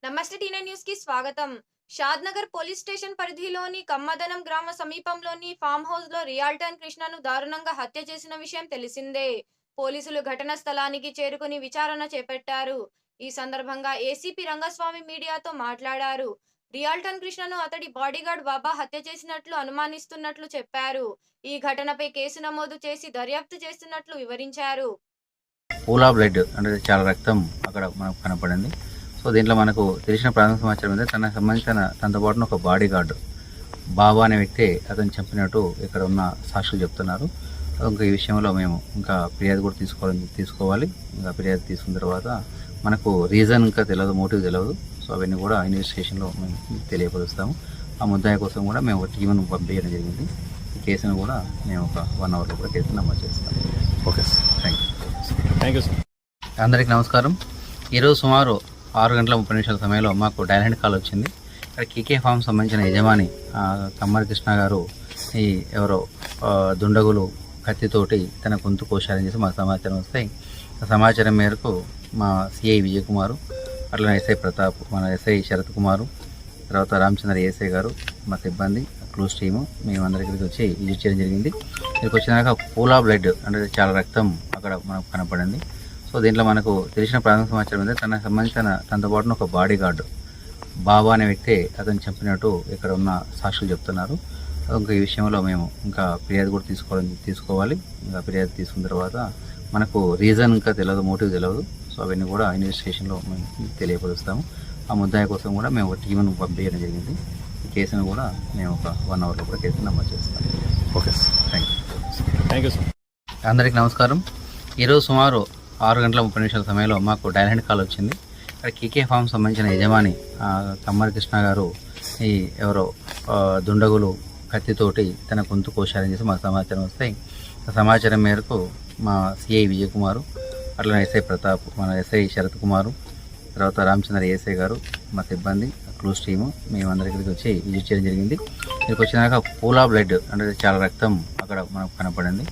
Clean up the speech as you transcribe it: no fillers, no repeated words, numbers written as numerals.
నమస్తే టీనే న్యూస్ కి స్వాగతం. షాద్‌నగర్ పోలీస్ స్టేషన్ పరిధిలోని కమ్మదనం గ్రామ సమీపంలోని ఫామ్ హౌస్ లో రియాల్టర్ కృష్ణను దారుణంగా హత్య చేసిన విషయం తెలిసిందే. పోలీసులు ఘటనా స్థలానికి చేరుకుని విచారణ చేపట్టారు. ఈ సందర్భంగా ఏసీపీ రంగస్వామి మీడియాతో మాట్లాడారు. రియాల్టర్ కృష్ణను అతడి బాడీగార్డ్ బాబా హత్య చేసినట్లు అనుమానిస్తున్నట్లు చెప్పారు. ఈ ఘటనపై కేసు నమోదు చేసి దర్యాప్తు చేస్తున్నట్లు వివరించారు. పూలా బ్లడ్ అంటే చాలా రక్తం అక్కడ మనకు కనపడింది. సో దీంట్లో మనకు తెలిసిన ప్రాథమిక సమాచారం ఏంటంటే తనకు సంబంధించిన తనతో పాటు ఒక బాడీ గార్డు బాబా అనే వ్యక్తి అతను చంపినట్టు ఇక్కడ ఉన్న సాక్షులు చెప్తున్నారు. ఇంకా ఈ విషయంలో మేము ఇంకా ఫిర్యాదు కూడా తీసుకోవాలి. ఇంకా ఫిర్యాదు తీసుకున్న తర్వాత మనకు రీజన్ ఇంకా తెలియదు, మోటివ్ తెలియదు. సో అవన్నీ కూడా ఇన్వెస్టిగేషన్లో మేము తెలియపరుస్తాము. ఆ ముద్దాయి కోసం కూడా మేము ఒక టీమును పంపించడం జరిగింది. ఈ కేసును కూడా మేము ఒక 1 అవర్లో కూడా కేసును నమోదు చేస్తాం. Okay sir, thank you sir. అందరికీ నమస్కారం. ఈరోజు సుమారు 6:30 సమయంలో మాకు డయల్ హ్యాండ్ కాల్ వచ్చింది. ఇక్కడ కేకే ఫామ్ సంబంధించిన యజమాని కమ్మరి కృష్ణ గారు ఈ ఎవరో దుండగులు కత్తితోటి తన గొంతు కోశాలని చేసి మాకు సమాచారం వస్తాయి. ఆ సమాచారం మేరకు మా సిఐ విజయ్ కుమారు, అట్లా ఎస్ఐ ప్రతాప్, మన ఎస్ఐ శరత్ కుమారు, తర్వాత రామచంద్ర ఏఎస్ఐ గారు, మా సిబ్బంది క్లూస్ టీము మేమందరికీ వచ్చి విజిట్ చేయడం జరిగింది. ఇక్కడికి వచ్చినాక పూలా బ్లడ్ అంటే చాలా రక్తం అక్కడ మనకు కనపడింది. సో దీంట్లో మనకు తెలిసిన ప్రాథమిక సమాచారం ఏంటంటే తనకు సంబంధించిన తనతో పాటు ఒక బాడీ గార్డు బాబా అనే వ్యక్తి అతను చంపినట్టు ఇక్కడ ఉన్న సాక్షులు చెప్తున్నారు. ఇంకా ఈ విషయంలో మేము ఇంకా ఫిర్యాదు కూడా తీసుకోవాలి. ఇంకా ఫిర్యాదు తీసుకున్న తర్వాత మనకు రీజన్ ఇంకా తెలియదు, మోటివ్ తెలియదు. సో అవన్నీ కూడా ఇన్వెస్టిగేషన్లో మేము తెలియపరుస్తాము. ఆ ముద్దాయి కోసం కూడా మేము ఒక టీమును పంపించడం జరిగింది. ఈ కేసును కూడా మేము ఒక 1 అవర్లో కూడా కేసును నమోదు చేస్తాం. Okay sir, thank you sir. అందరికీ నమస్కారం. ఈరోజు సుమారు 6:30 సమయంలో మాకు డయల్ హ్యాండ్ కాల్ వచ్చింది. ఇక్కడ కేకే ఫామ్ సంబంధించిన యజమాని కమ్మరి కృష్ణ గారు ఈ ఎవరో దుండగులు కత్తితోటి తన గొంతు కోశాలని చేసి మాకు సమాచారం వస్తాయి. ఆ సమాచారం మేరకు మా సిఐ విజయ్ కుమారు, అట్లా ఎస్ఐ ప్రతాప్, మన ఎస్ఐ శరత్ కుమారు, తర్వాత రామచంద్ర ఏఎస్ఐ గారు, మా సిబ్బంది క్లూస్ టీము మేమందరికీ వచ్చి విజిట్ చేయడం జరిగింది. ఇక్కడికి వచ్చినాక పూలా బ్లడ్ అంటే చాలా రక్తం అక్కడ మనకు కనపడింది.